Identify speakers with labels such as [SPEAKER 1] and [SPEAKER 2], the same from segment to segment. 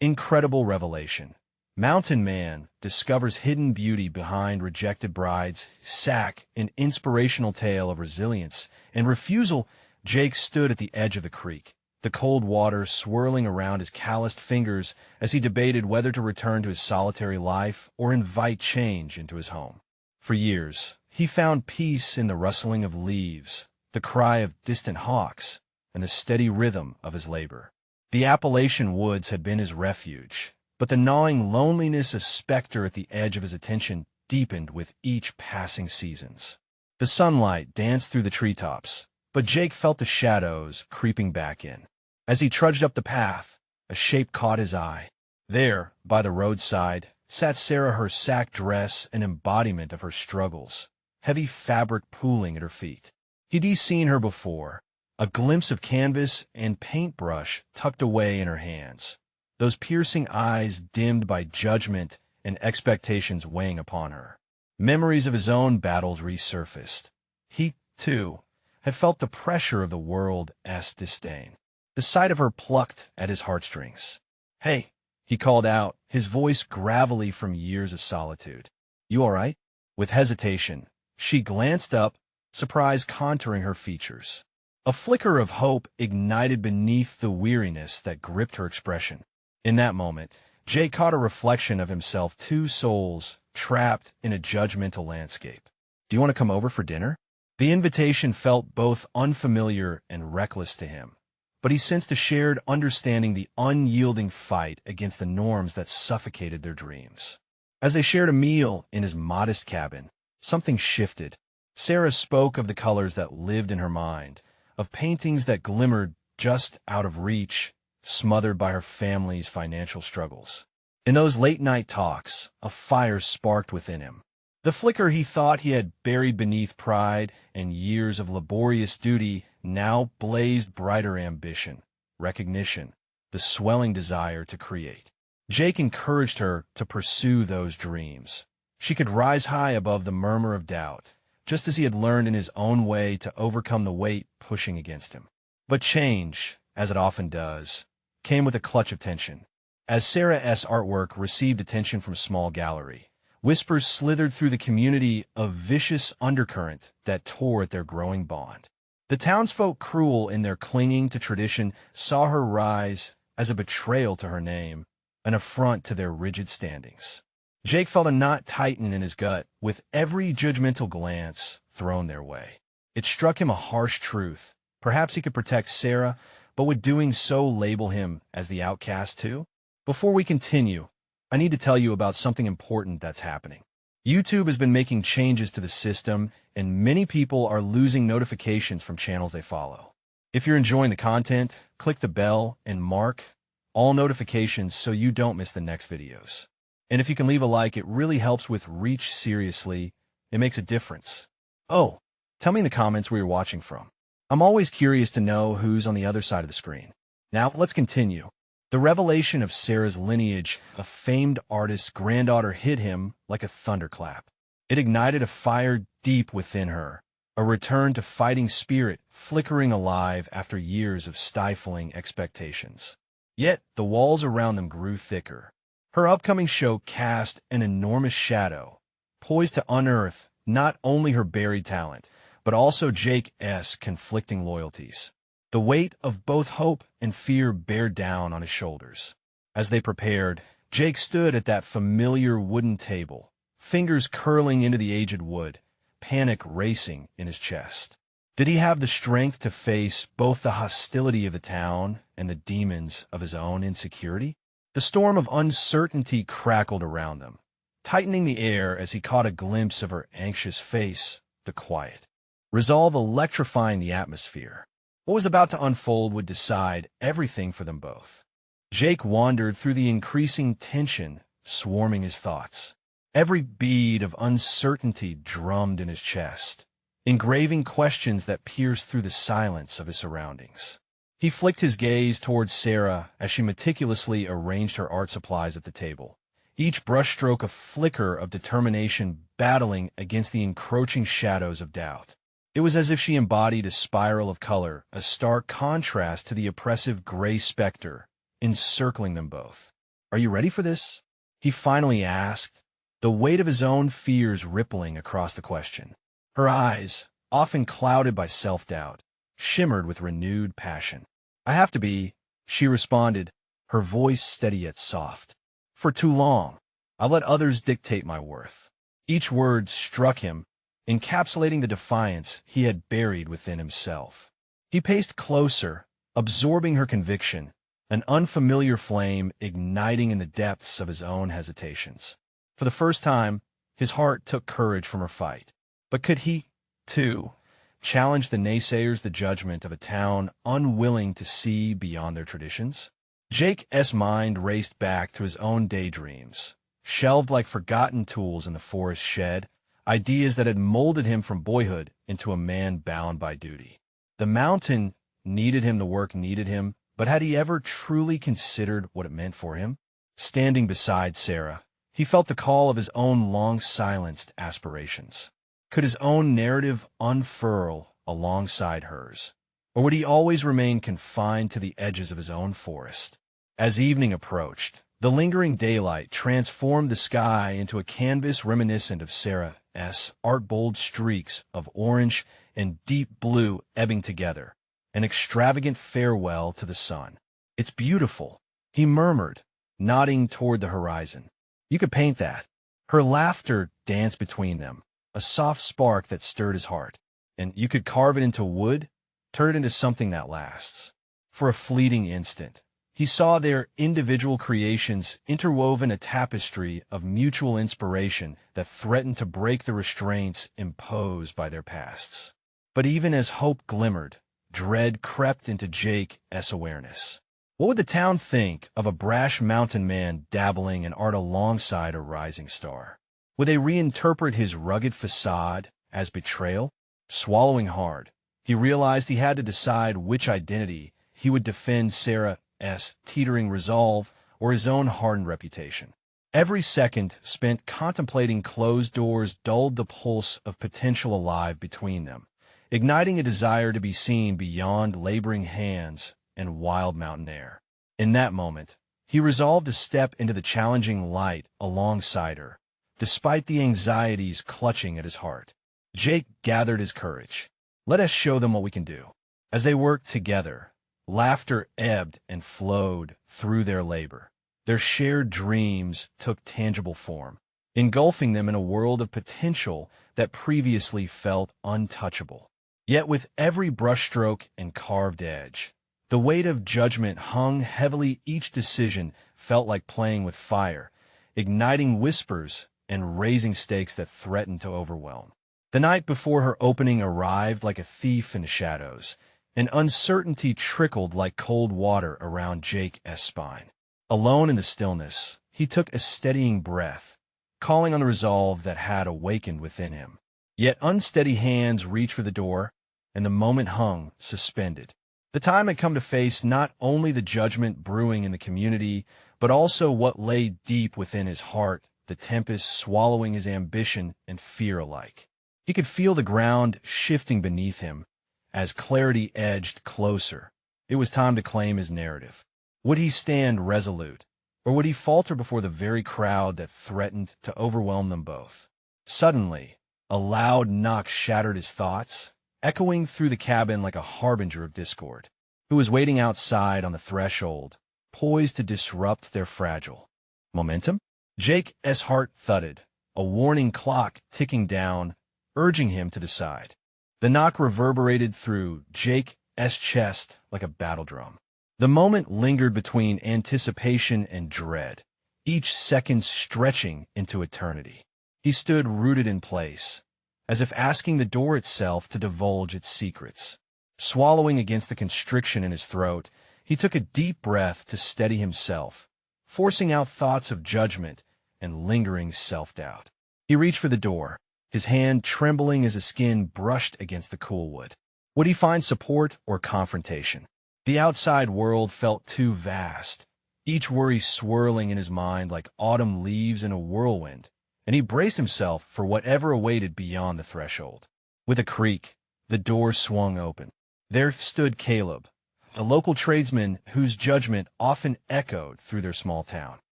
[SPEAKER 1] Incredible revelation. Mountain Man discovers hidden beauty behind rejected brides. Sack, an inspirational tale of resilience and refusal. Jake stood at the edge of the creek, the cold water swirling around his calloused fingers as he debated whether to return to his solitary life or invite change into his home. For years, he found peace in the rustling of leaves, the cry of distant hawks, and the steady rhythm of his labor. The Appalachian woods had been his refuge, but the gnawing loneliness, a specter at the edge of his attention, deepened with each passing seasons. The sunlight danced through the treetops, but Jake felt the shadows creeping back in. As he trudged up the path, a shape caught his eye. There, by the roadside, sat Sarah, her sack dress an embodiment of her struggles, heavy fabric pooling at her feet. He'd seen her before, a glimpse of canvas and paintbrush tucked away in her hands, those piercing eyes dimmed by judgment and expectations weighing upon her. Memories of his own battles resurfaced. He, too, had felt the pressure of the world's disdain. The sight of her plucked at his heartstrings. "Hey," he called out, his voice gravelly from years of solitude. "You all right?" With hesitation, she glanced up, surprise contouring her features. A flicker of hope ignited beneath the weariness that gripped her expression. In that moment, Jake caught a reflection of himself, two souls trapped in a judgmental landscape. "Do you want to come over for dinner?" The invitation felt both unfamiliar and reckless to him, but he sensed a shared understanding, the unyielding fight against the norms that suffocated their dreams. As they shared a meal in his modest cabin, something shifted. Sarah spoke of the colors that lived in her mind, of paintings that glimmered just out of reach, smothered by her family's financial struggles. In those late-night talks, a fire sparked within him. The flicker he thought he had buried beneath pride and years of laborious duty now blazed brighter: ambition, recognition, the swelling desire to create. Jake encouraged her to pursue those dreams. She could rise high above the murmur of doubt, just as he had learned in his own way to overcome the weight pushing against him. But change, as it often does, came with a clutch of tension. As Sarah's artwork received attention from small gallery, whispers slithered through the community, a vicious undercurrent that tore at their growing bond. The townsfolk, cruel in their clinging to tradition, saw her rise as a betrayal to her name, an affront to their rigid standings. Jake felt a knot tighten in his gut with every judgmental glance thrown their way. It struck him a harsh truth. Perhaps he could protect Sarah, but would doing so label him as the outcast too? Before we continue, I need to tell you about something important that's happening. YouTube has been making changes to the system, and many people are losing notifications from channels they follow. If you're enjoying the content, click the bell and mark all notifications so you don't miss the next videos. And if you can leave a like, it really helps with reach. Seriously, it makes a difference. Oh, tell me in the comments where you're watching from. I'm always curious to know who's on the other side of the screen. Now, let's continue. The revelation of Sarah's lineage, a famed artist's granddaughter, hit him like a thunderclap. It ignited a fire deep within her, a return to fighting spirit flickering alive after years of stifling expectations. Yet, the walls around them grew thicker. Her upcoming show cast an enormous shadow, poised to unearth not only her buried talent, but also Jake's conflicting loyalties. The weight of both hope and fear bared down on his shoulders. As they prepared, Jake stood at that familiar wooden table, fingers curling into the aged wood, panic racing in his chest. Did he have the strength to face both the hostility of the town and the demons of his own insecurity? The storm of uncertainty crackled around them, tightening the air as he caught a glimpse of her anxious face, the quiet resolve electrifying the atmosphere. What was about to unfold would decide everything for them both. Jake wandered through the increasing tension swarming his thoughts. Every bead of uncertainty drummed in his chest, engraving questions that pierced through the silence of his surroundings. He flicked his gaze towards Sarah as she meticulously arranged her art supplies at the table, each brushstroke a flicker of determination battling against the encroaching shadows of doubt. It was as if she embodied a spiral of color, a stark contrast to the oppressive gray specter encircling them both. "Are you ready for this?" he finally asked, the weight of his own fears rippling across the question. Her eyes, often clouded by self-doubt, shimmered with renewed passion. "I have to be," she responded, her voice steady yet soft. "For too long, I've let others dictate my worth." Each word struck him, encapsulating the defiance he had buried within himself. He paced closer, absorbing her conviction, an unfamiliar flame igniting in the depths of his own hesitations. For the first time, his heart took courage from her fight. But could he, too, challenge the naysayers, the judgment of a town unwilling to see beyond their traditions? Jake's mind raced back to his own daydreams, shelved like forgotten tools in the forest shed, ideas that had molded him from boyhood into a man bound by duty. The mountain needed him, the work needed him, but had he ever truly considered what it meant for him? Standing beside Sarah, he felt the call of his own long-silenced aspirations. Could his own narrative unfurl alongside hers? Or would he always remain confined to the edges of his own forest? As evening approached, the lingering daylight transformed the sky into a canvas reminiscent of Sarah's art, bold streaks of orange and deep blue ebbing together, an extravagant farewell to the sun. "It's beautiful," he murmured, nodding toward the horizon. "You could paint that." Her laughter danced between them, a soft spark that stirred his heart. "And you could carve it into wood, turn it into something that lasts." For a fleeting instant, he saw their individual creations interwoven, a tapestry of mutual inspiration that threatened to break the restraints imposed by their pasts. But even as hope glimmered, dread crept into Jake's awareness. What would the town think of a brash mountain man dabbling in art alongside a rising star? Would they reinterpret his rugged facade as betrayal? Swallowing hard, he realized he had to decide which identity he would defend: Sarah's teetering resolve or his own hardened reputation. Every second spent contemplating closed doors dulled the pulse of potential alive between them, igniting a desire to be seen beyond laboring hands and wild mountain air. In that moment, he resolved to step into the challenging light alongside her, despite the anxieties clutching at his heart. Jake gathered his courage. "Let us show them what we can do." As they worked together, laughter ebbed and flowed through their labor. Their shared dreams took tangible form, engulfing them in a world of potential that previously felt untouchable. Yet with every brushstroke and carved edge, the weight of judgment hung heavily. Each decision felt like playing with fire, igniting whispers and raising stakes that threatened to overwhelm. The night before her opening arrived like a thief in the shadows, and uncertainty trickled like cold water around Jake's spine. Alone in the stillness, he took a steadying breath, calling on the resolve that had awakened within him. Yet unsteady hands reached for the door, and the moment hung suspended. The time had come to face not only the judgment brewing in the community, but also what lay deep within his heart, the tempest swallowing his ambition and fear alike. He could feel the ground shifting beneath him as clarity edged closer. It was time to claim his narrative. Would he stand resolute, or would he falter before the very crowd that threatened to overwhelm them both? Suddenly, a loud knock shattered his thoughts, echoing through the cabin like a harbinger of discord. Who was waiting outside on the threshold, poised to disrupt their fragile momentum? Jake's heart thudded, a warning clock ticking down, urging him to decide. The knock reverberated through Jake's chest like a battle drum. The moment lingered between anticipation and dread, each second stretching into eternity. He stood rooted in place, as if asking the door itself to divulge its secrets. Swallowing against the constriction in his throat, he took a deep breath to steady himself, forcing out thoughts of judgment and lingering self-doubt. He reached for the door, his hand trembling as his skin brushed against the cool wood. Would he find support or confrontation? The outside world felt too vast, each worry swirling in his mind like autumn leaves in a whirlwind, and he braced himself for whatever awaited beyond the threshold. With a creak, the door swung open. There stood Caleb, a local tradesman whose judgment often echoed through their small town.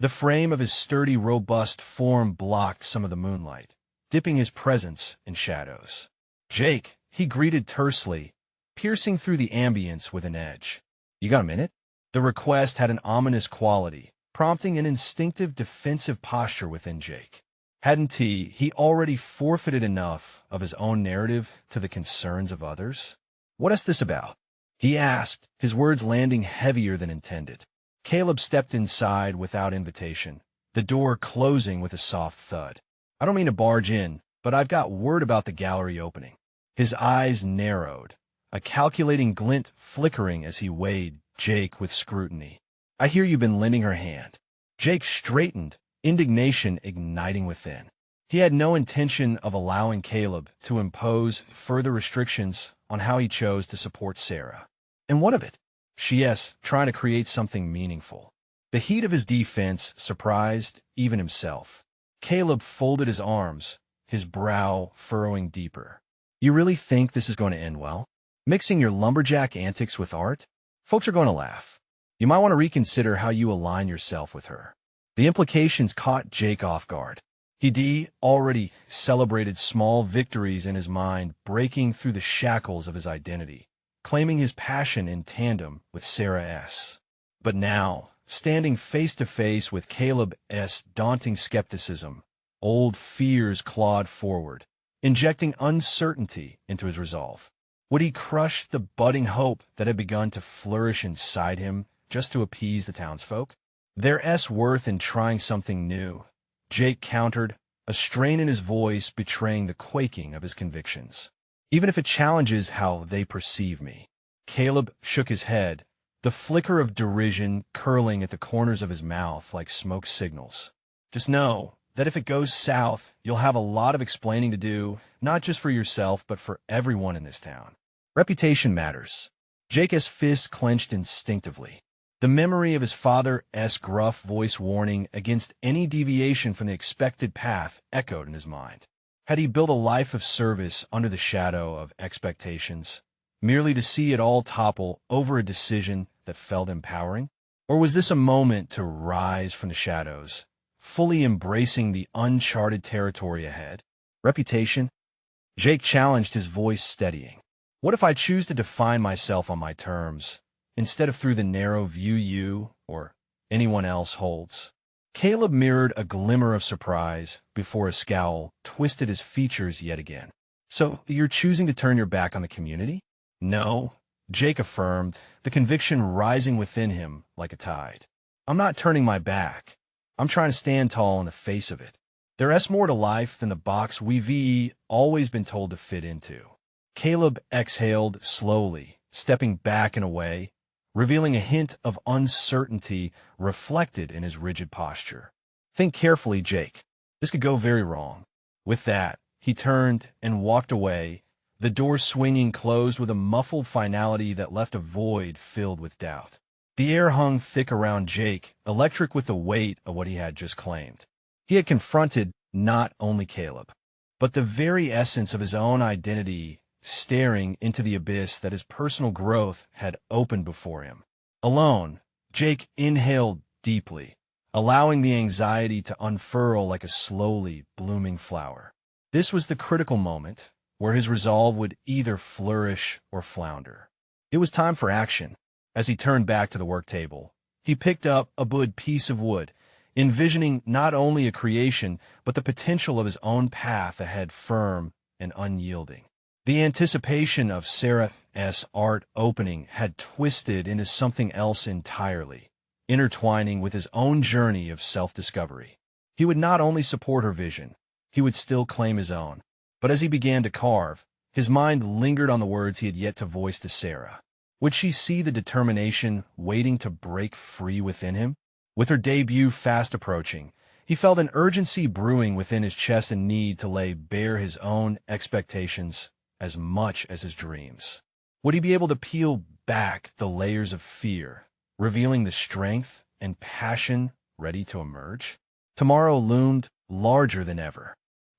[SPEAKER 1] The frame of his sturdy, robust form blocked some of the moonlight, dipping his presence in shadows. "Jake," he greeted tersely, piercing through the ambience with an edge. "You got a minute?" The request had an ominous quality, prompting an instinctive defensive posture within Jake. Hadn't he already forfeited enough of his own narrative to the concerns of others? "What is this about?" he asked, his words landing heavier than intended. Caleb stepped inside without invitation, the door closing with a soft thud. "I don't mean to barge in, but I've got word about the gallery opening." His eyes narrowed, a calculating glint flickering as he weighed Jake with scrutiny. "I hear you've been lending her hand." Jake straightened, indignation igniting within. He had no intention of allowing Caleb to impose further restrictions on how he chose to support Sarah. And what of it? She's trying to create something meaningful. The heat of his defense surprised even himself. Caleb folded his arms, his brow furrowing deeper. "You really think this is going to end well? Mixing your lumberjack antics with art? Folks are going to laugh. You might want to reconsider how you align yourself with her." The implications caught Jake off guard. He'd already celebrated small victories in his mind, breaking through the shackles of his identity, claiming his passion in tandem with Sarah's. But now, standing face to face with Caleb's daunting skepticism, old fears clawed forward, injecting uncertainty into his resolve. Would he crush the budding hope that had begun to flourish inside him just to appease the townsfolk? There's worth in trying something new, Jake countered, a strain in his voice betraying the quaking of his convictions. "Even if it challenges how they perceive me." Caleb shook his head, the flicker of derision curling at the corners of his mouth like smoke signals. "Just know that if it goes south, you'll have a lot of explaining to do, not just for yourself, but for everyone in this town. Reputation matters." Jake's fists clenched instinctively. The memory of his father's gruff voice warning against any deviation from the expected path echoed in his mind. Had he built a life of service under the shadow of expectations, merely to see it all topple over a decision that felt empowering? Or was this a moment to rise from the shadows, fully embracing the uncharted territory ahead? Reputation? Jake challenged, his voice steadying. What if I choose to define myself on my terms, instead of through the narrow view you or anyone else holds? Caleb mirrored a glimmer of surprise before a scowl twisted his features yet again. "So you're choosing to turn your back on the community?" "No," Jake affirmed, the conviction rising within him like a tide. "I'm not turning my back. I'm trying to stand tall in the face of it. There's more to life than the box we've always been told to fit into." Caleb exhaled slowly, stepping back and away, revealing a hint of uncertainty reflected in his rigid posture. "Think carefully, Jake. This could go very wrong." With that, he turned and walked away, the door swinging closed with a muffled finality that left a void filled with doubt. The air hung thick around Jake, electric with the weight of what he had just claimed. He had confronted not only Caleb, but the very essence of his own identity, staring into the abyss that his personal growth had opened before him. Alone, Jake inhaled deeply, allowing the anxiety to unfurl like a slowly blooming flower. This was the critical moment where his resolve would either flourish or flounder. It was time for action. As he turned back to the work table, he picked up a good piece of wood, envisioning not only a creation, but the potential of his own path ahead firm and unyielding. The anticipation of Sarah's art opening had twisted into something else entirely, intertwining with his own journey of self-discovery. He would not only support her vision, he would still claim his own. But as he began to carve, his mind lingered on the words he had yet to voice to Sarah. Would she see the determination waiting to break free within him? With her debut fast approaching, he felt an urgency brewing within his chest and need to lay bare his own expectations as much as his dreams. Would he be able to peel back the layers of fear, revealing the strength and passion ready to emerge? Tomorrow loomed larger than ever.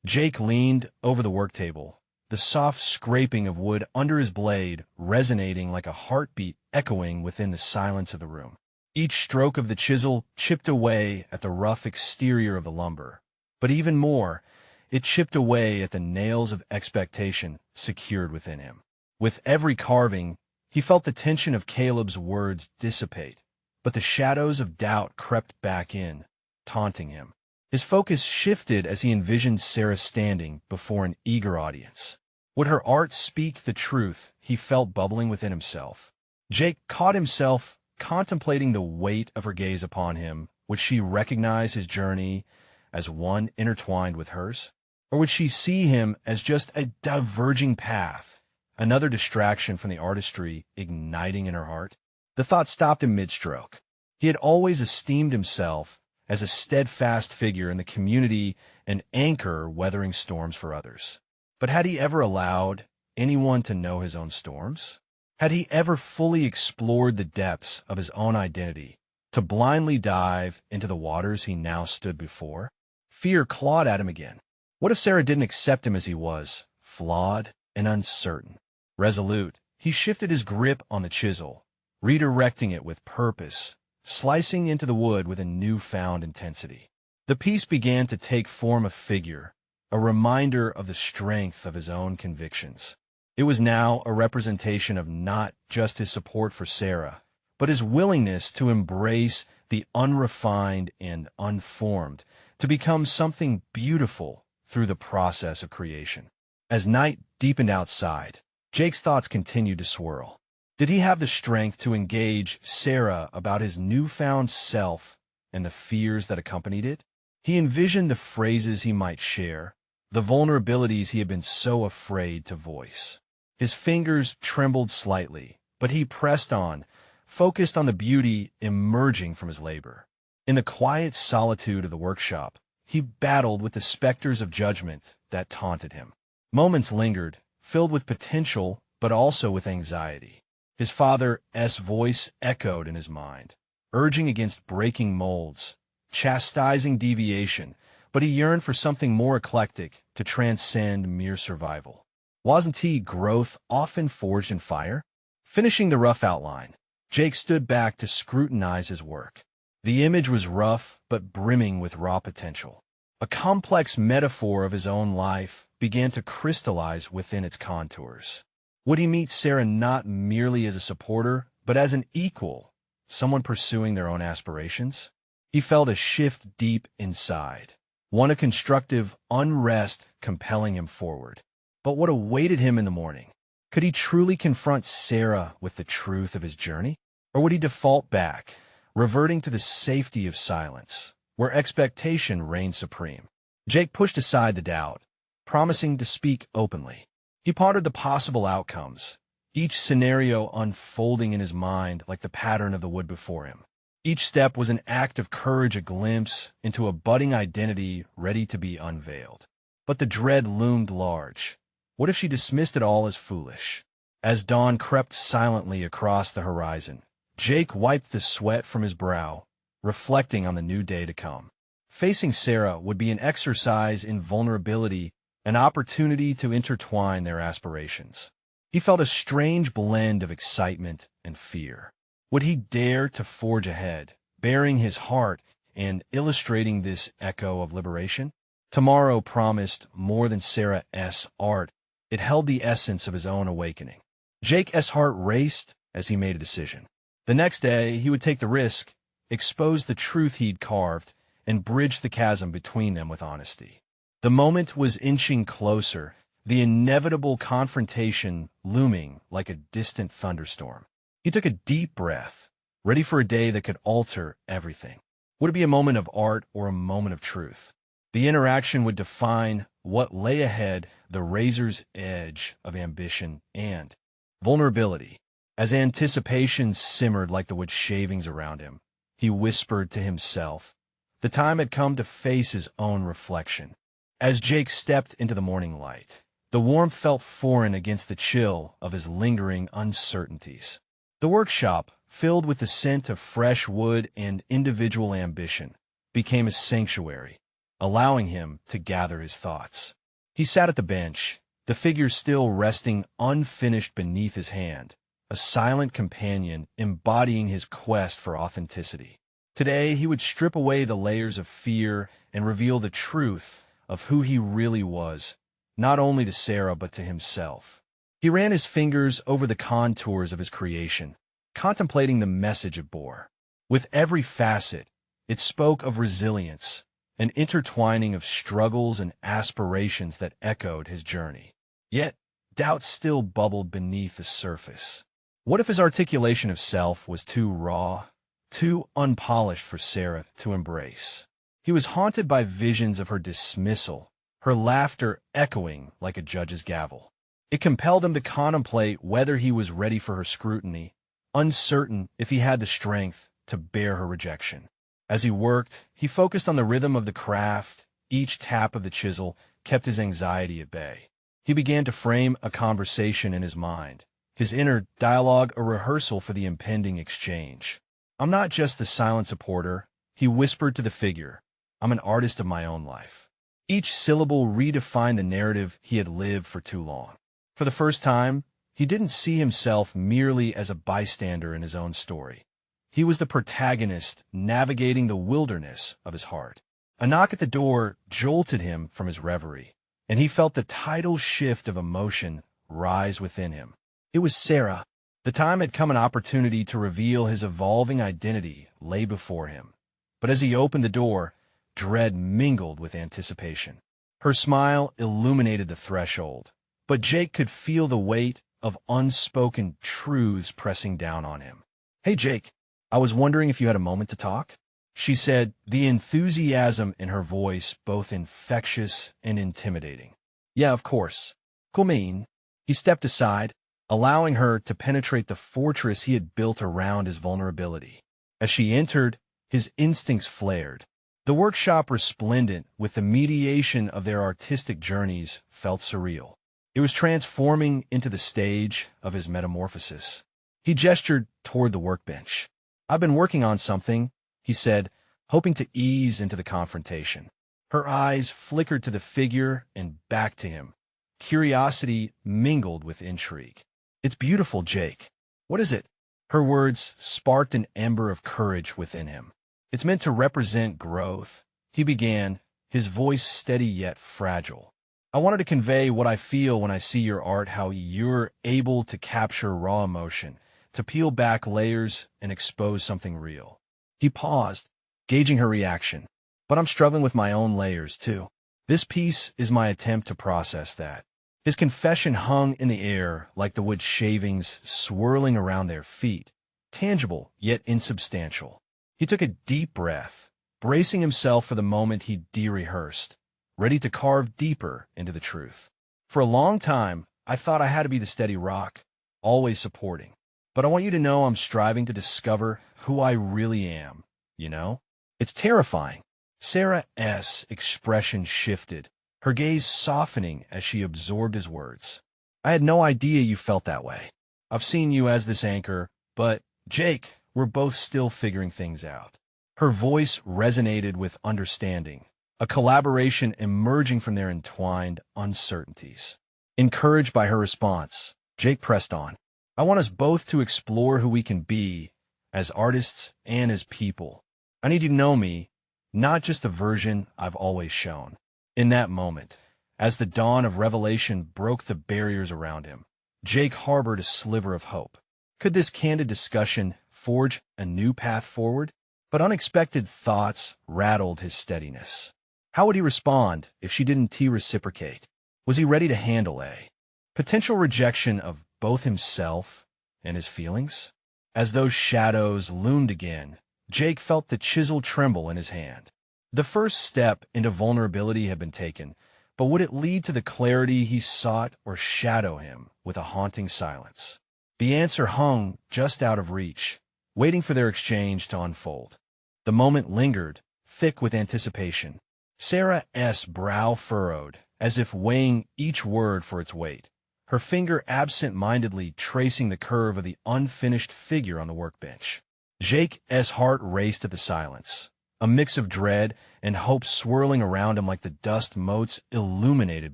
[SPEAKER 1] Jake leaned over the work table, the soft scraping of wood under his blade resonating like a heartbeat echoing within the silence of the room. Each stroke of the chisel chipped away at the rough exterior of the lumber. But even more, it chipped away at the nails of expectation secured within him. With every carving, he felt the tension of Caleb's words dissipate, but the shadows of doubt crept back in, taunting him. His focus shifted as he envisioned Sarah standing before an eager audience. Would her art speak the truth he felt bubbling within himself? Jake caught himself contemplating the weight of her gaze upon him. Would she recognize his journey as one intertwined with hers? Or would she see him as just a diverging path, another distraction from the artistry igniting in her heart? The thought stopped him mid-stroke. He had always esteemed himself as a steadfast figure in the community, an anchor weathering storms for others. But had he ever allowed anyone to know his own storms? Had he ever fully explored the depths of his own identity, to blindly dive into the waters he now stood before? Fear clawed at him again. What if Sarah didn't accept him as he was, flawed and uncertain? Resolute, he shifted his grip on the chisel, redirecting it with purpose, slicing into the wood with a newfound intensity. The piece began to take form of figure, a reminder of the strength of his own convictions. It was now a representation of not just his support for Sarah, but his willingness to embrace the unrefined and unformed, to become something beautiful through the process of creation. As night deepened outside, Jake's thoughts continued to swirl. Did he have the strength to engage Sarah about his newfound self and the fears that accompanied it? He envisioned the phrases he might share, the vulnerabilities he had been so afraid to voice. His fingers trembled slightly, but he pressed on, focused on the beauty emerging from his labor. In the quiet solitude of the workshop, he battled with the specters of judgment that taunted him. Moments lingered, filled with potential but also with anxiety. His father's voice echoed in his mind, urging against breaking molds, chastising deviation, but he yearned for something more eclectic to transcend mere survival. Wasn't growth often forged in fire? Finishing the rough outline, Jake stood back to scrutinize his work. The image was rough but brimming with raw potential. A complex metaphor of his own life began to crystallize within its contours. Would he meet Sarah not merely as a supporter, but as an equal, someone pursuing their own aspirations? He felt a shift deep inside, one of constructive unrest compelling him forward. But what awaited him in the morning? Could he truly confront Sarah with the truth of his journey? Or would he default back, reverting to the safety of silence, where expectation reigned supreme? Jake pushed aside the doubt, promising to speak openly. He pondered the possible outcomes, each scenario unfolding in his mind like the pattern of the wood before him. Each step was an act of courage, a glimpse into a budding identity ready to be unveiled. But the dread loomed large. What if she dismissed it all as foolish? As dawn crept silently across the horizon, Jake wiped the sweat from his brow, reflecting on the new day to come. Facing Sarah would be an exercise in vulnerability, an opportunity to intertwine their aspirations. He felt a strange blend of excitement and fear. Would he dare to forge ahead, bearing his heart and illustrating this echo of liberation? Tomorrow promised more than Sarah's art. It held the essence of his own awakening. Jake's heart raced as he made a decision. The next day, he would take the risk, expose the truth he'd carved, and bridge the chasm between them with honesty. The moment was inching closer, the inevitable confrontation looming like a distant thunderstorm. He took a deep breath, ready for a day that could alter everything. Would it be a moment of art or a moment of truth? The interaction would define what lay ahead, the razor's edge of ambition and vulnerability. As anticipation simmered like the wood shavings around him, he whispered to himself. The time had come to face his own reflection. As Jake stepped into the morning light, the warmth felt foreign against the chill of his lingering uncertainties. The workshop, filled with the scent of fresh wood and individual ambition, became a sanctuary, allowing him to gather his thoughts. He sat at the bench, the figure still resting unfinished beneath his hand, a silent companion embodying his quest for authenticity. Today, he would strip away the layers of fear and reveal the truth of who he really was, not only to Sarah but to himself. He ran his fingers over the contours of his creation, contemplating the message it bore. With every facet, it spoke of resilience, an intertwining of struggles and aspirations that echoed his journey. Yet, doubt still bubbled beneath the surface. What if his articulation of self was too raw, too unpolished for Sarah to embrace? He was haunted by visions of her dismissal, her laughter echoing like a judge's gavel. It compelled him to contemplate whether he was ready for her scrutiny, uncertain if he had the strength to bear her rejection. As he worked, he focused on the rhythm of the craft. Each tap of the chisel kept his anxiety at bay. He began to frame a conversation in his mind, his inner dialogue a rehearsal for the impending exchange. "I'm not just the silent supporter," he whispered to the figure. "I'm an artist of my own life." Each syllable redefined the narrative he had lived for too long. For the first time, he didn't see himself merely as a bystander in his own story. He was the protagonist navigating the wilderness of his heart. A knock at the door jolted him from his reverie, and he felt the tidal shift of emotion rise within him. It was Sarah. The time had come, an opportunity to reveal his evolving identity lay before him. But as he opened the door, dread mingled with anticipation. Her smile illuminated the threshold, but Jake could feel the weight of unspoken truths pressing down on him. "Hey, Jake, I was wondering if you had a moment to talk," she said, the enthusiasm in her voice both infectious and intimidating. "Yeah, of course. Come in." He stepped aside, allowing her to penetrate the fortress he had built around his vulnerability. As she entered, his instincts flared. The workshop, resplendent with the mediation of their artistic journeys, felt surreal. It was transforming into the stage of his metamorphosis. He gestured toward the workbench. "I've been working on something," he said, hoping to ease into the confrontation. Her eyes flickered to the figure and back to him. Curiosity mingled with intrigue. "It's beautiful, Jake. What is it?" Her words sparked an ember of courage within him. "It's meant to represent growth," he began, his voice steady yet fragile. "I wanted to convey what I feel when I see your art, how you're able to capture raw emotion, to peel back layers and expose something real." He paused, gauging her reaction. "But I'm struggling with my own layers, too. This piece is my attempt to process that." His confession hung in the air like the wood shavings swirling around their feet, tangible yet insubstantial. He took a deep breath, bracing himself for the moment he'd de-rehearsed, ready to carve deeper into the truth. "For a long time, I thought I had to be the steady rock, always supporting. But I want you to know I'm striving to discover who I really am, you know? It's terrifying." Sarah's expression shifted, her gaze softening as she absorbed his words. "I had no idea you felt that way. I've seen you as this anchor, but, Jake, we're both still figuring things out." Her voice resonated with understanding, a collaboration emerging from their entwined uncertainties. Encouraged by her response, Jake pressed on. "I want us both to explore who we can be, as artists and as people. I need you to know me, not just the version I've always shown." In that moment, as the dawn of revelation broke the barriers around him, Jake harbored a sliver of hope. Could this candid discussion forge a new path forward? But unexpected thoughts rattled his steadiness. How would he respond if she didn't reciprocate? Was he ready to handle a potential rejection of both himself and his feelings? As those shadows loomed again, Jake felt the chisel tremble in his hand. The first step into vulnerability had been taken, but would it lead to the clarity he sought or shadow him with a haunting silence? The answer hung just out of reach, waiting for their exchange to unfold. The moment lingered, thick with anticipation. Sarah's brow furrowed, as if weighing each word for its weight, her finger absent-mindedly tracing the curve of the unfinished figure on the workbench. Jake's heart raced at the silence, a mix of dread and hope swirling around him like the dust motes illuminated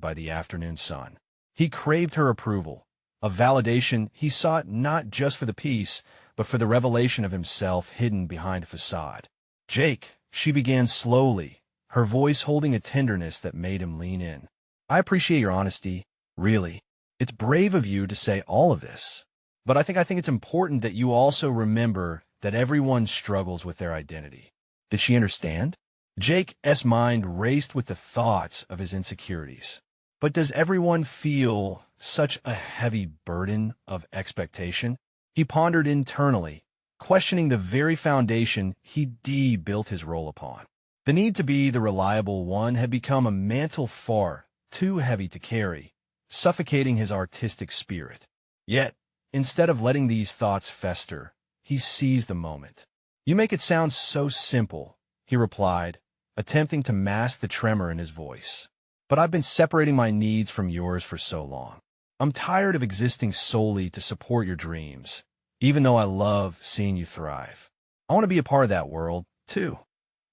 [SPEAKER 1] by the afternoon sun. He craved her approval, A validation he sought not just for the piece, but for the revelation of himself hidden behind a facade. "Jake," she began slowly, her voice holding a tenderness that made him lean in. "I appreciate your honesty, really. It's brave of you to say all of this. But I think it's important that you also remember that everyone struggles with their identity." Did she understand? Jake's mind raced with the thoughts of his insecurities. But does everyone feel such a heavy burden of expectation? He pondered internally, questioning the very foundation he built his role upon. The need to be the reliable one had become a mantle far too heavy to carry, suffocating his artistic spirit. Yet, instead of letting these thoughts fester, he seized the moment. "You make it sound so simple," he replied, attempting to mask the tremor in his voice. "But I've been separating my needs from yours for so long. I'm tired of existing solely to support your dreams, even though I love seeing you thrive. I want to be a part of that world, too,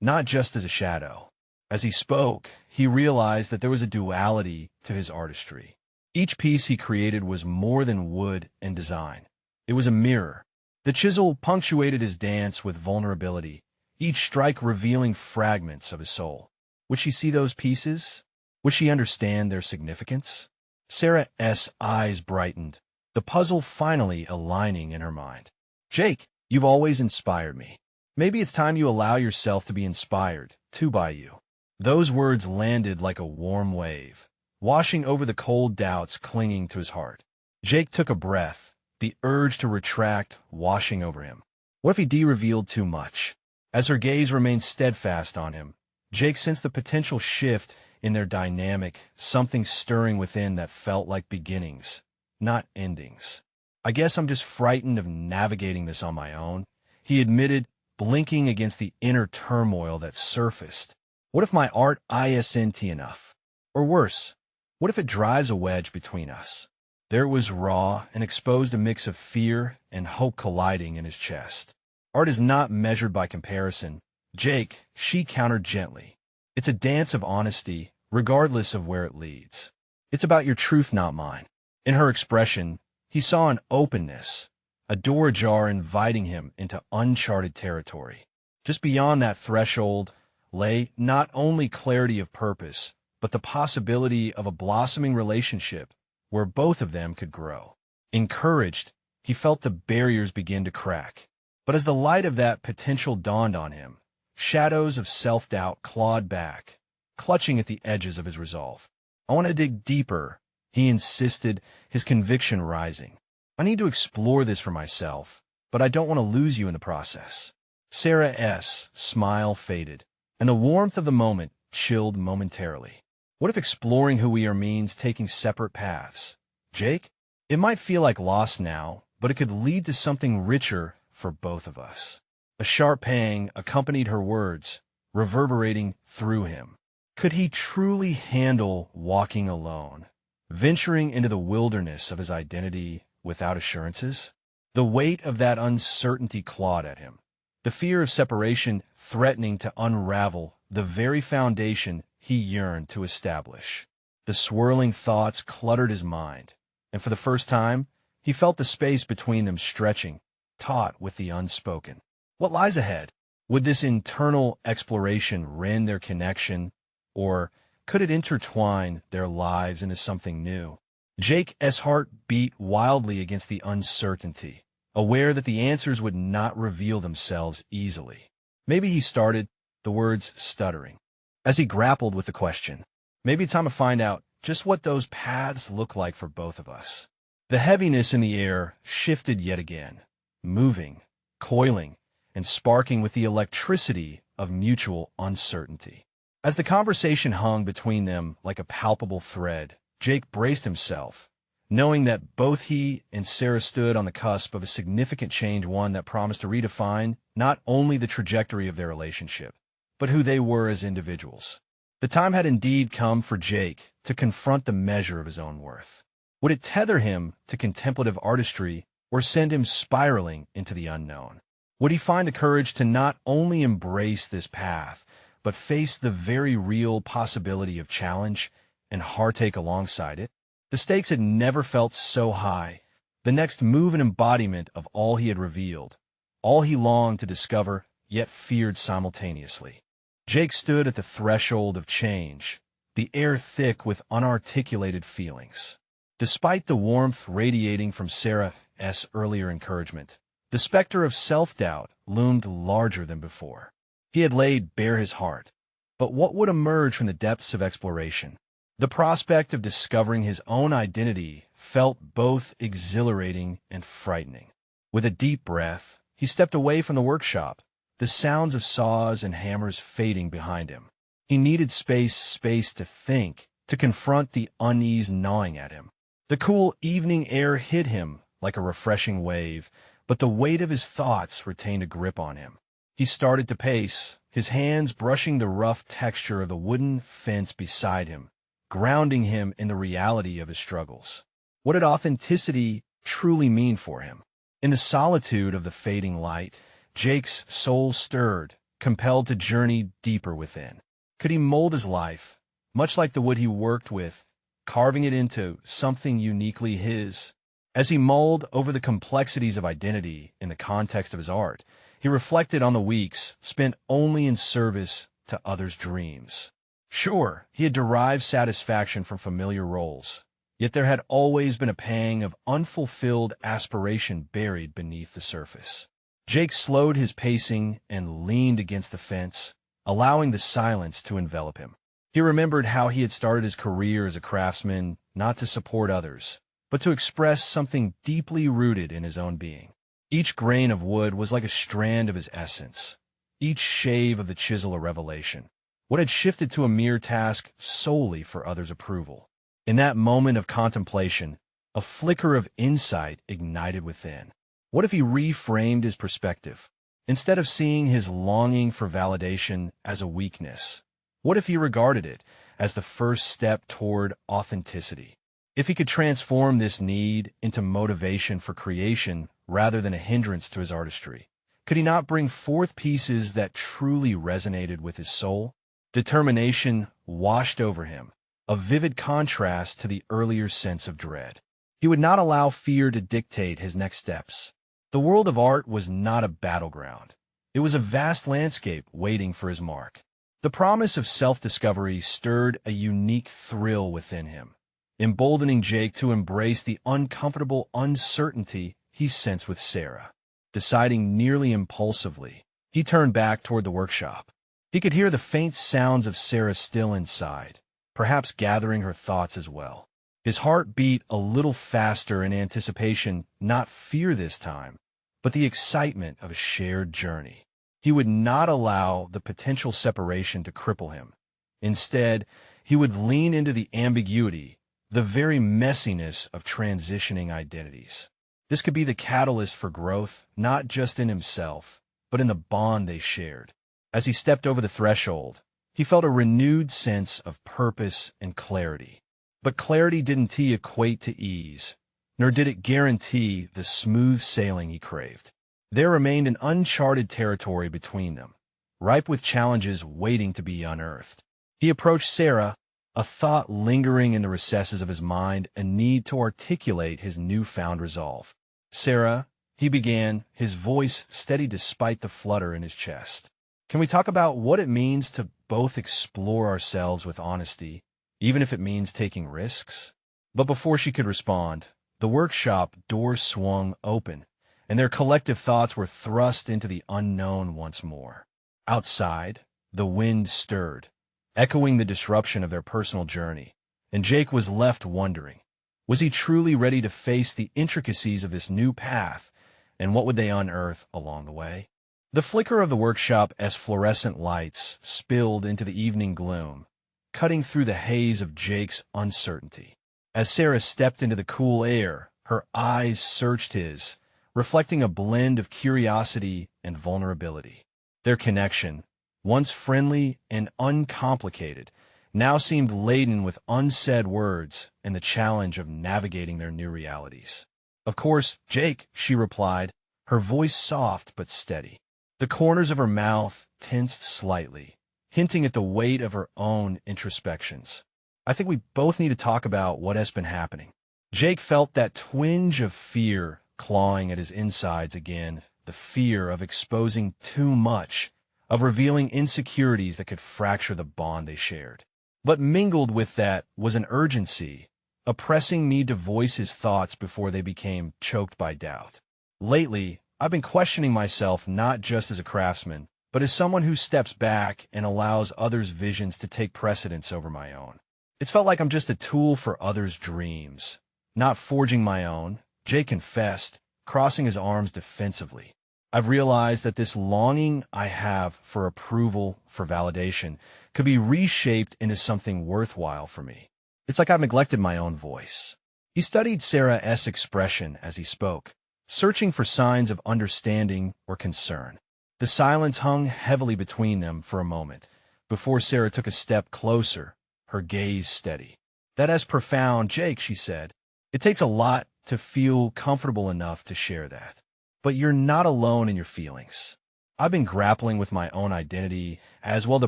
[SPEAKER 1] not just as a shadow." As he spoke, he realized that there was a duality to his artistry. Each piece he created was more than wood and design. It was a mirror. The chisel punctuated his dance with vulnerability, each strike revealing fragments of his soul. Would she see those pieces? Would she understand their significance? Sarah's eyes brightened, the puzzle finally aligning in her mind. "Jake, you've always inspired me. Maybe it's time you allow yourself to be inspired, too, by you." Those words landed like a warm wave, washing over the cold doubts clinging to his heart. Jake took a breath, the urge to retract washing over him. What if he revealed too much? As her gaze remained steadfast on him, Jake sensed the potential shift in their dynamic, something stirring within that felt like beginnings, not endings. "I guess I'm just frightened of navigating this on my own," he admitted, blinking against the inner turmoil that surfaced. "What if my art isn't enough? Or worse, what if it drives a wedge between us?" There was raw and exposed a mix of fear and hope colliding in his chest. "Art is not measured by comparison, Jake," she countered gently. "It's a dance of honesty, regardless of where it leads. It's about your truth, not mine." In her expression, he saw an openness, a door ajar inviting him into uncharted territory. Just beyond that threshold lay not only clarity of purpose, but the possibility of a blossoming relationship where both of them could grow. Encouraged, he felt the barriers begin to crack. But as the light of that potential dawned on him, shadows of self-doubt clawed back, clutching at the edges of his resolve. "I want to dig deeper," he insisted, his conviction rising. "I need to explore this for myself, but I don't want to lose you in the process." Sarah's smile faded, and the warmth of the moment chilled momentarily. "What if exploring who we are means taking separate paths, Jake? It might feel like loss now, but it could lead to something richer for both of us." A sharp pang accompanied her words, reverberating through him. Could he truly handle walking alone, venturing into the wilderness of his identity without assurances? The weight of that uncertainty clawed at him, the fear of separation threatening to unravel the very foundation he yearned to establish. The swirling thoughts cluttered his mind, and for the first time, he felt the space between them stretching, taut with the unspoken. What lies ahead? Would this internal exploration rend their connection, or could it intertwine their lives into something new? Jake's heart beat wildly against the uncertainty, aware that the answers would not reveal themselves easily. Maybe he started, the words stuttering, as he grappled with the question. Maybe it's time to find out just what those paths look like for both of us. The heaviness in the air shifted yet again, moving, coiling, and sparking with the electricity of mutual uncertainty. As the conversation hung between them like a palpable thread, Jake braced himself, knowing that both he and Sarah stood on the cusp of a significant change, one that promised to redefine not only the trajectory of their relationship, but who they were as individuals. The time had indeed come for Jake to confront the measure of his own worth. Would it tether him to contemplative artistry or send him spiraling into the unknown? Would he find the courage to not only embrace this path, but face the very real possibility of challenge and heartache alongside it? The stakes had never felt so high. The next move an embodiment of all he had revealed, all he longed to discover, yet feared simultaneously. Jake stood at the threshold of change, the air thick with unarticulated feelings. Despite the warmth radiating from Sarah's earlier encouragement, the specter of self-doubt loomed larger than before. He had laid bare his heart, but what would emerge from the depths of exploration? The prospect of discovering his own identity felt both exhilarating and frightening. With a deep breath, he stepped away from the workshop, the sounds of saws and hammers fading behind him. He needed space to think, to confront the unease gnawing at him. The cool evening air hit him like a refreshing wave, but the weight of his thoughts retained a grip on him. He started to pace, his hands brushing the rough texture of the wooden fence beside him, grounding him in the reality of his struggles. What did authenticity truly mean for him? In the solitude of the fading light, Jake's soul stirred, compelled to journey deeper within. Could he mold his life, much like the wood he worked with, carving it into something uniquely his? As he mulled over the complexities of identity in the context of his art, he reflected on the weeks spent only in service to others' dreams. Sure, he had derived satisfaction from familiar roles, yet there had always been a pang of unfulfilled aspiration buried beneath the surface. Jake slowed his pacing and leaned against the fence, allowing the silence to envelop him. He remembered how he had started his career as a craftsman not to support others, but to express something deeply rooted in his own being. Each grain of wood was like a strand of his essence, each shave of the chisel a revelation. What had shifted to a mere task solely for others' approval? In that moment of contemplation, a flicker of insight ignited within. What if he reframed his perspective? Instead of seeing his longing for validation as a weakness, what if he regarded it as the first step toward authenticity? If he could transform this need into motivation for creation rather than a hindrance to his artistry, could he not bring forth pieces that truly resonated with his soul? Determination washed over him, a vivid contrast to the earlier sense of dread. He would not allow fear to dictate his next steps. The world of art was not a battleground. It was a vast landscape waiting for his mark. The promise of self-discovery stirred a unique thrill within him, emboldening Jake to embrace the uncomfortable uncertainty he sensed with Sarah. Deciding nearly impulsively, he turned back toward the workshop. He could hear the faint sounds of Sarah still inside, perhaps gathering her thoughts as well. His heart beat a little faster in anticipation, not fear this time, but the excitement of a shared journey. He would not allow the potential separation to cripple him. Instead, he would lean into the ambiguity, the very messiness of transitioning identities. This could be the catalyst for growth, not just in himself, but in the bond they shared. As he stepped over the threshold, he felt a renewed sense of purpose and clarity. But clarity didn't equate to ease, nor did it guarantee the smooth sailing he craved. There remained an uncharted territory between them, ripe with challenges waiting to be unearthed. He approached Sarah, a thought lingering in the recesses of his mind, a need to articulate his newfound resolve. "Sarah," he began, his voice steady despite the flutter in his chest. "Can we talk about what it means to both explore ourselves with honesty, even if it means taking risks?" But before she could respond, the workshop door swung open, and their collective thoughts were thrust into the unknown once more. Outside, the wind stirred, echoing the disruption of their personal journey, and Jake was left wondering, was he truly ready to face the intricacies of this new path, and what would they unearth along the way? The flicker of the workshop's fluorescent lights spilled into the evening gloom, cutting through the haze of Jake's uncertainty. As Sarah stepped into the cool air, her eyes searched his, reflecting a blend of curiosity and vulnerability. Their connection, once friendly and uncomplicated, now seemed laden with unsaid words and the challenge of navigating their new realities. "Of course, Jake," she replied, her voice soft but steady. The corners of her mouth tensed slightly, hinting at the weight of her own introspections. I think we both need to talk about what has been happening. Jake felt that twinge of fear clawing at his insides again, the fear of exposing too much, of revealing insecurities that could fracture the bond they shared. But mingled with that was an urgency, a pressing need to voice his thoughts before they became choked by doubt. Lately, I've been questioning myself not just as a craftsman, but as someone who steps back and allows others' visions to take precedence over my own. It's felt like I'm just a tool for others' dreams, not forging my own, Jake confessed, crossing his arms defensively. I've realized that this longing I have for approval, for validation, could be reshaped into something worthwhile for me. It's like I've neglected my own voice. He studied Sarah's expression as he spoke, searching for signs of understanding or concern. The silence hung heavily between them for a moment, before Sarah took a step closer, her gaze steady. "That is profound, Jake," she said. "It takes a lot to feel comfortable enough to share that. But you're not alone in your feelings. I've been grappling with my own identity, as well the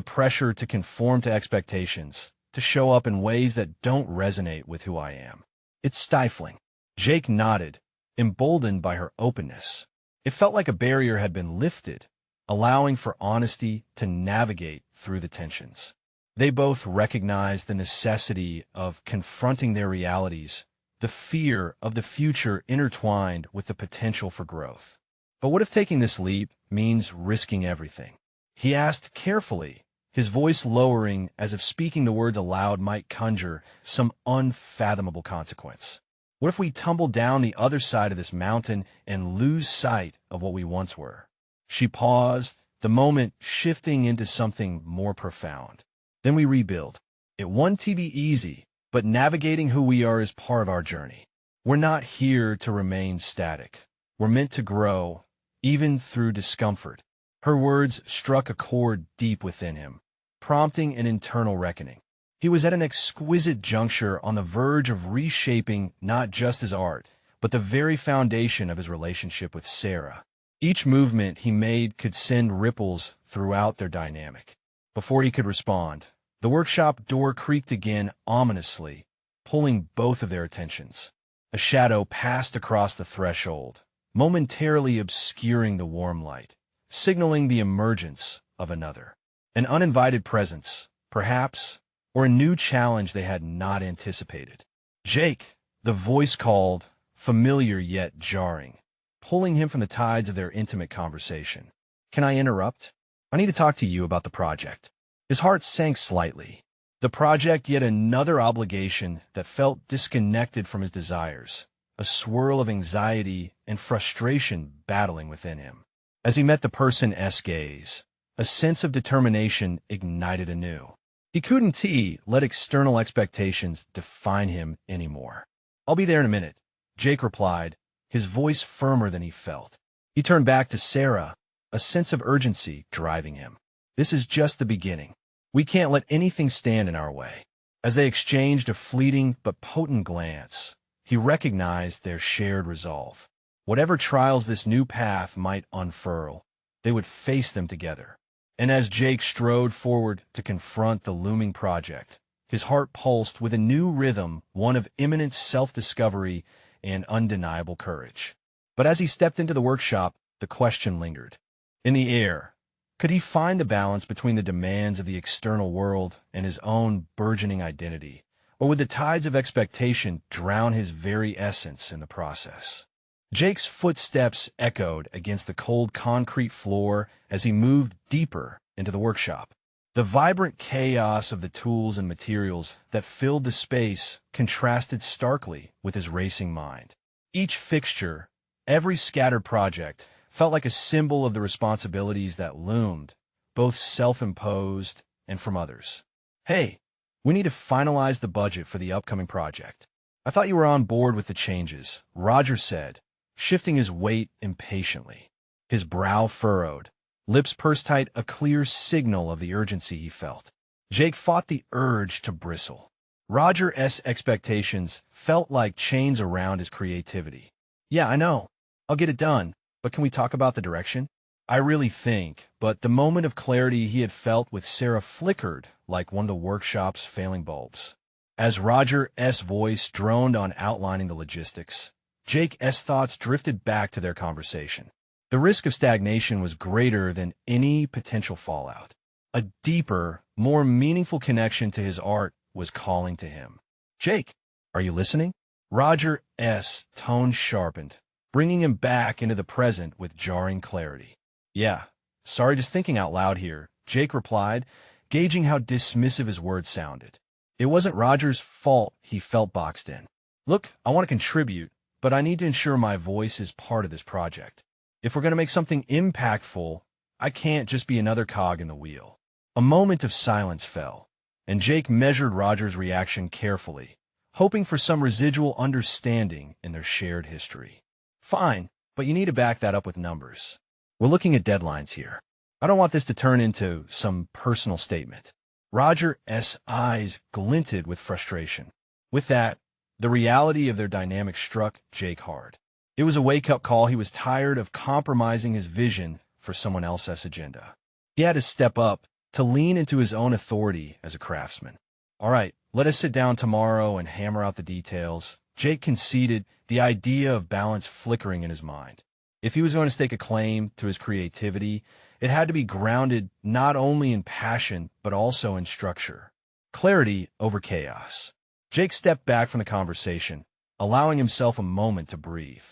[SPEAKER 1] pressure to conform to expectations, to show up in ways that don't resonate with who I am. It's stifling." Jake nodded, emboldened by her openness. It felt like a barrier had been lifted, allowing for honesty to navigate through the tensions. They both recognized the necessity of confronting their realities, the fear of the future intertwined with the potential for growth. But what if taking this leap means risking everything? He asked carefully, his voice lowering as if speaking the words aloud might conjure some unfathomable consequence. What if we tumble down the other side of this mountain and lose sight of what we once were? She paused, the moment shifting into something more profound. Then we rebuild. It won't be easy, but navigating who we are is part of our journey. We're not here to remain static. We're meant to grow, even through discomfort. Her words struck a chord deep within him, prompting an internal reckoning. He was at an exquisite juncture on the verge of reshaping not just his art, but the very foundation of his relationship with Sarah. Each movement he made could send ripples throughout their dynamic. Before he could respond, the workshop door creaked again ominously, pulling both of their attentions. A shadow passed across the threshold, momentarily obscuring the warm light, signaling the emergence of another. An uninvited presence, perhaps, or a new challenge they had not anticipated. "Jake," the voice called, familiar yet jarring, pulling him from the tides of their intimate conversation. "Can I interrupt? I need to talk to you about the project." His heart sank slightly. The project, yet another obligation that felt disconnected from his desires, a swirl of anxiety and frustration battling within him. As he met the person's gaze, a sense of determination ignited anew. He couldn't let external expectations define him anymore. "I'll be there in a minute," Jake replied, his voice firmer than he felt. He turned back to Sarah, a sense of urgency driving him. "This is just the beginning. We can't let anything stand in our way." As they exchanged a fleeting but potent glance, he recognized their shared resolve. Whatever trials this new path might unfurl, they would face them together. And as Jake strode forward to confront the looming project, his heart pulsed with a new rhythm, one of imminent self-discovery and undeniable courage. But as he stepped into the workshop, the question lingered. In the air, could he find the balance between the demands of the external world and his own burgeoning identity, or would the tides of expectation drown his very essence in the process? Jake's footsteps echoed against the cold concrete floor as he moved deeper into the workshop. The vibrant chaos of the tools and materials that filled the space contrasted starkly with his racing mind. Each fixture, every scattered project, felt like a symbol of the responsibilities that loomed, both self-imposed and from others. "Hey, we need to finalize the budget for the upcoming project. I thought you were on board with the changes," Roger said, shifting his weight impatiently. His brow furrowed, lips pursed tight, a clear signal of the urgency he felt. Jake fought the urge to bristle. Roger's expectations felt like chains around his creativity. "Yeah, I know. I'll get it done. But can we talk about the direction?" "I really think," but the moment of clarity he had felt with Sarah flickered like one of the workshop's failing bulbs. As Roger S.'s voice droned on outlining the logistics, Jake S.'s thoughts drifted back to their conversation. The risk of stagnation was greater than any potential fallout. A deeper, more meaningful connection to his art was calling to him. "Jake, are you listening?" Roger S.'s tone sharpened, bringing him back into the present with jarring clarity. "Yeah, sorry, just thinking out loud here," Jake replied, gauging how dismissive his words sounded. It wasn't Roger's fault he felt boxed in. "Look, I want to contribute, but I need to ensure my voice is part of this project. If we're going to make something impactful, I can't just be another cog in the wheel." A moment of silence fell, and Jake measured Roger's reaction carefully, hoping for some residual understanding in their shared history. "Fine, but you need to back that up with numbers. We're looking at deadlines here. I don't want this to turn into some personal statement." Roger S.'s eyes glinted with frustration. With that, the reality of their dynamic struck Jake hard. It was a wake-up call. He was tired of compromising his vision for someone else's agenda. He had to step up, to lean into his own authority as a craftsman. "All right, let us sit down tomorrow and hammer out the details," Jake conceded, the idea of balance flickering in his mind. If he was going to stake a claim to his creativity, it had to be grounded not only in passion, but also in structure. Clarity over chaos. Jake stepped back from the conversation, allowing himself a moment to breathe.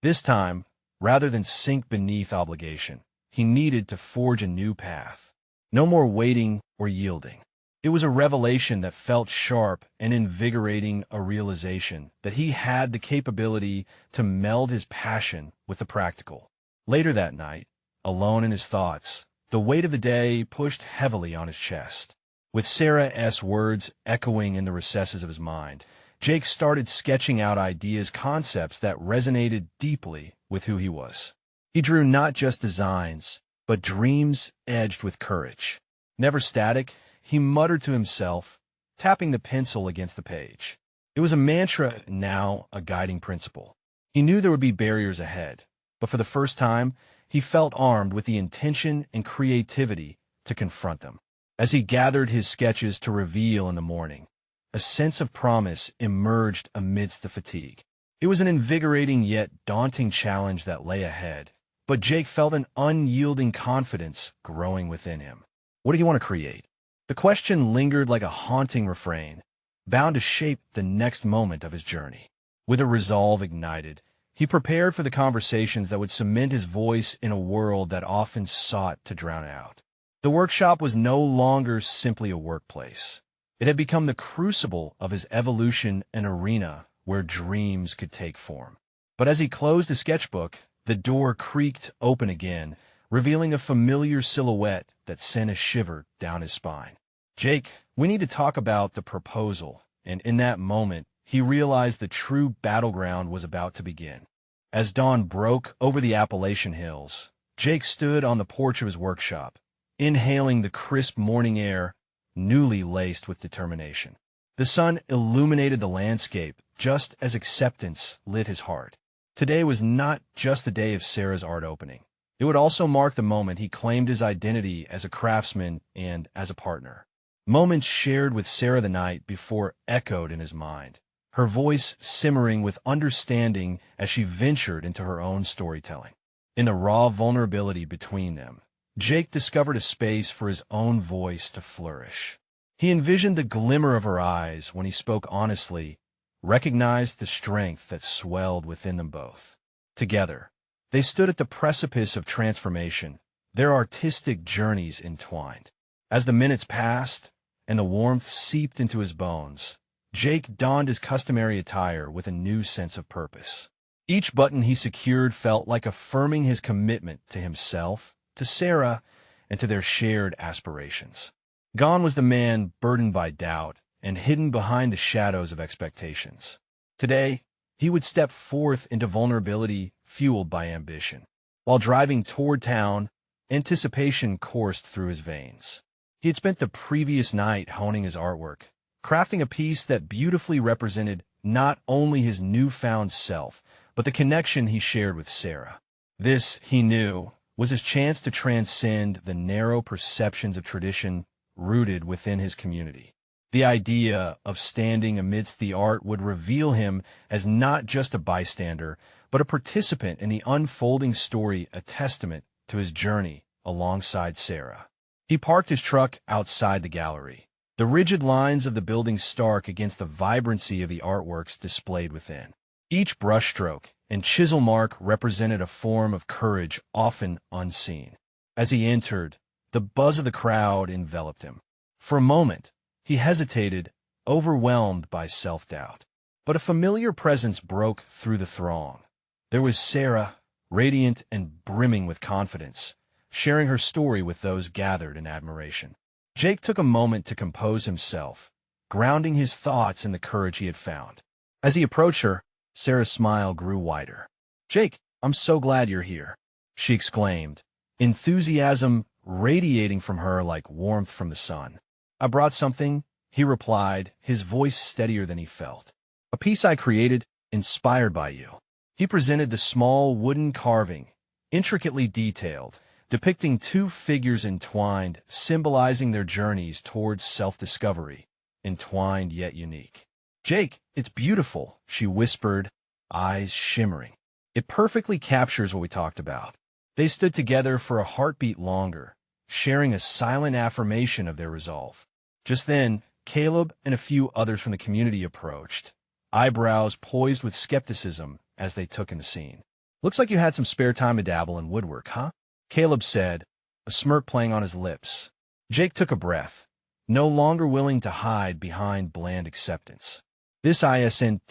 [SPEAKER 1] This time, rather than sink beneath obligation, he needed to forge a new path. No more waiting or yielding. It was a revelation that felt sharp and invigorating, a realization that he had the capability to meld his passion with the practical. Later that night, alone in his thoughts, the weight of the day pushed heavily on his chest. With Sarah S.'s words echoing in the recesses of his mind, Jake started sketching out ideas, concepts that resonated deeply with who he was. He drew not just designs, but dreams edged with courage. Never static, he muttered to himself, tapping the pencil against the page. It was a mantra, now a guiding principle. He knew there would be barriers ahead, but for the first time, he felt armed with the intention and creativity to confront them. As he gathered his sketches to reveal in the morning, a sense of promise emerged amidst the fatigue. It was an invigorating yet daunting challenge that lay ahead, but Jake felt an unyielding confidence growing within him. What do you want to create? The question lingered like a haunting refrain, bound to shape the next moment of his journey. With a resolve ignited, he prepared for the conversations that would cement his voice in a world that often sought to drown it out. The workshop was no longer simply a workplace. It had become the crucible of his evolution, an arena where dreams could take form. But as he closed the sketchbook, the door creaked open again, revealing a familiar silhouette that sent a shiver down his spine. "Jake, we need to talk about the proposal," and in that moment, he realized the true battleground was about to begin. As dawn broke over the Appalachian hills, Jake stood on the porch of his workshop, inhaling the crisp morning air, newly laced with determination. The sun illuminated the landscape just as acceptance lit his heart. Today was not just the day of Sarah's art opening. It would also mark the moment he claimed his identity as a craftsman and as a partner. Moments shared with Sarah the night before echoed in his mind, her voice simmering with understanding as she ventured into her own storytelling. In the raw vulnerability between them, Jake discovered a space for his own voice to flourish. He envisioned the glimmer of her eyes when he spoke honestly, recognized the strength that swelled within them both. Together, they stood at the precipice of transformation, their artistic journeys entwined. As the minutes passed and the warmth seeped into his bones, Jake donned his customary attire with a new sense of purpose. Each button he secured felt like affirming his commitment to himself, to Sarah, and to their shared aspirations. Gone was the man burdened by doubt and hidden behind the shadows of expectations. Today, he would step forth into vulnerability fueled by ambition. While driving toward town, anticipation coursed through his veins. He had spent the previous night honing his artwork, crafting a piece that beautifully represented not only his newfound self, but the connection he shared with Sarah. This, he knew, was his chance to transcend the narrow perceptions of tradition rooted within his community. The idea of standing amidst the art would reveal him as not just a bystander, but a participant in the unfolding story, a testament to his journey alongside Sarah. He parked his truck outside the gallery, the rigid lines of the building stark against the vibrancy of the artworks displayed within. Each brushstroke and chisel mark represented a form of courage often unseen. As he entered, the buzz of the crowd enveloped him. For a moment, he hesitated, overwhelmed by self-doubt. But a familiar presence broke through the throng. There was Sarah, radiant and brimming with confidence, sharing her story with those gathered in admiration. Jake took a moment to compose himself, grounding his thoughts in the courage he had found. As he approached her, Sarah's smile grew wider. "Jake, I'm so glad you're here," she exclaimed, enthusiasm radiating from her like warmth from the sun. "I brought something," he replied, his voice steadier than he felt. "A piece I created, inspired by you." He presented the small wooden carving, intricately detailed, depicting two figures entwined, symbolizing their journeys towards self-discovery, entwined yet unique. "Jake, it's beautiful," she whispered, eyes shimmering. "It perfectly captures what we talked about." They stood together for a heartbeat longer, sharing a silent affirmation of their resolve. Just then, Caleb and a few others from the community approached, eyebrows poised with skepticism as they took in the scene. "Looks like you had some spare time to dabble in woodwork, huh?" Caleb said, a smirk playing on his lips. Jake took a breath, no longer willing to hide behind bland acceptance. "This isn't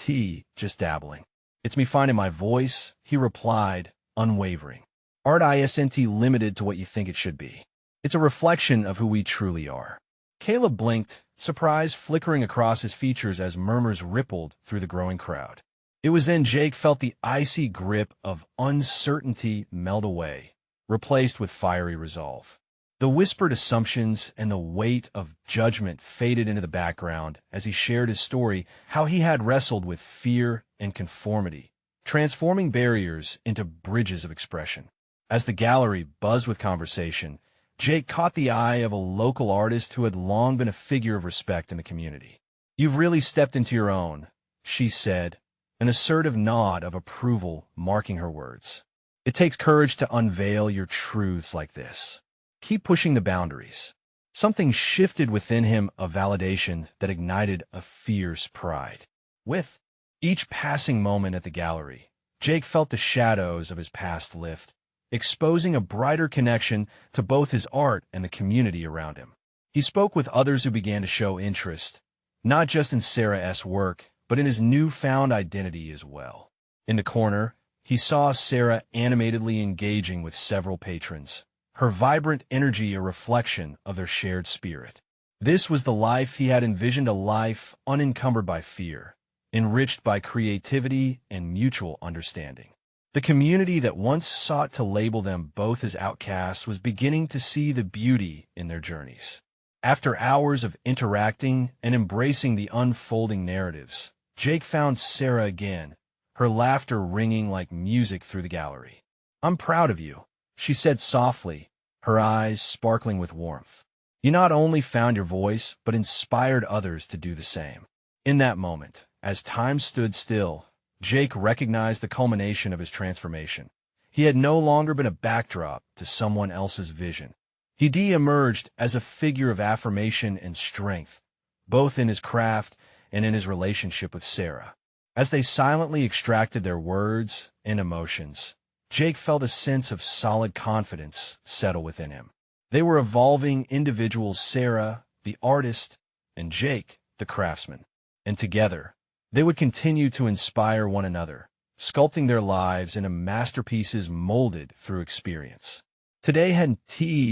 [SPEAKER 1] just dabbling. It's me finding my voice," he replied, unwavering. "Art isn't limited to what you think it should be. It's a reflection of who we truly are." Caleb blinked, surprise flickering across his features as murmurs rippled through the growing crowd. It was then Jake felt the icy grip of uncertainty melt away, replaced with fiery resolve. The whispered assumptions and the weight of judgment faded into the background as he shared his story, how he had wrestled with fear and conformity, transforming barriers into bridges of expression. As the gallery buzzed with conversation, Jake caught the eye of a local artist who had long been a figure of respect in the community. "You've really stepped into your own," she said, an assertive nod of approval marking her words. "It takes courage to unveil your truths like this. Keep pushing the boundaries." Something shifted within him, a validation that ignited a fierce pride. With each passing moment at the gallery, Jake felt the shadows of his past lift, exposing a brighter connection to both his art and the community around him. He spoke with others who began to show interest, not just in Sarah's work, but in his newfound identity as well. In the corner, he saw Sarah animatedly engaging with several patrons, her vibrant energy a reflection of their shared spirit. This was the life he had envisioned, a life unencumbered by fear, enriched by creativity and mutual understanding. The community that once sought to label them both as outcasts was beginning to see the beauty in their journeys. After hours of interacting and embracing the unfolding narratives, Jake found Sarah again, her laughter ringing like music through the gallery. "I'm proud of you," she said softly, her eyes sparkling with warmth. "You not only found your voice, but inspired others to do the same." In that moment, as time stood still, Jake recognized the culmination of his transformation. He had no longer been a backdrop to someone else's vision. He de-emerged as a figure of affirmation and strength, both in his craft and in his relationship with Sarah. As they silently extracted their words and emotions, Jake felt a sense of solid confidence settle within him. They were evolving individuals, Sarah, the artist, and Jake, the craftsman. And together, they would continue to inspire one another, sculpting their lives into masterpieces molded through experience. Today hadn't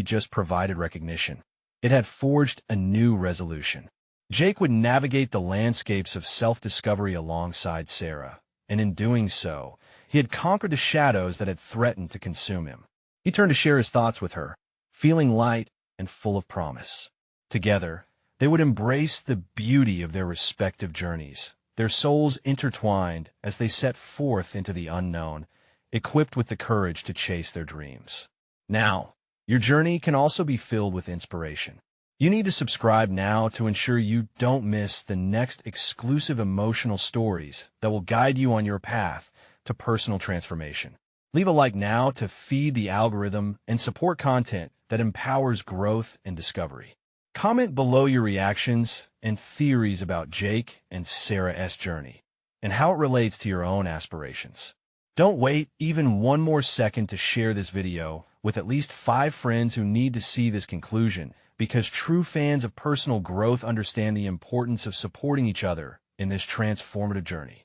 [SPEAKER 1] just provided recognition. It had forged a new resolution. Jake would navigate the landscapes of self-discovery alongside Sarah, and in doing so, he had conquered the shadows that had threatened to consume him. He turned to share his thoughts with her, feeling light and full of promise. Together, they would embrace the beauty of their respective journeys, their souls intertwined as they set forth into the unknown, equipped with the courage to chase their dreams. Now, your journey can also be filled with inspiration. You need to subscribe now to ensure you don't miss the next exclusive emotional stories that will guide you on your path to personal transformation. Leave a like now to feed the algorithm and support content that empowers growth and discovery. Comment below your reactions and theories about Jake and Sarah's journey and how it relates to your own aspirations. Don't wait even one more second to share this video with at least 5 friends who need to see this conclusion, because true fans of personal growth understand the importance of supporting each other in this transformative journey.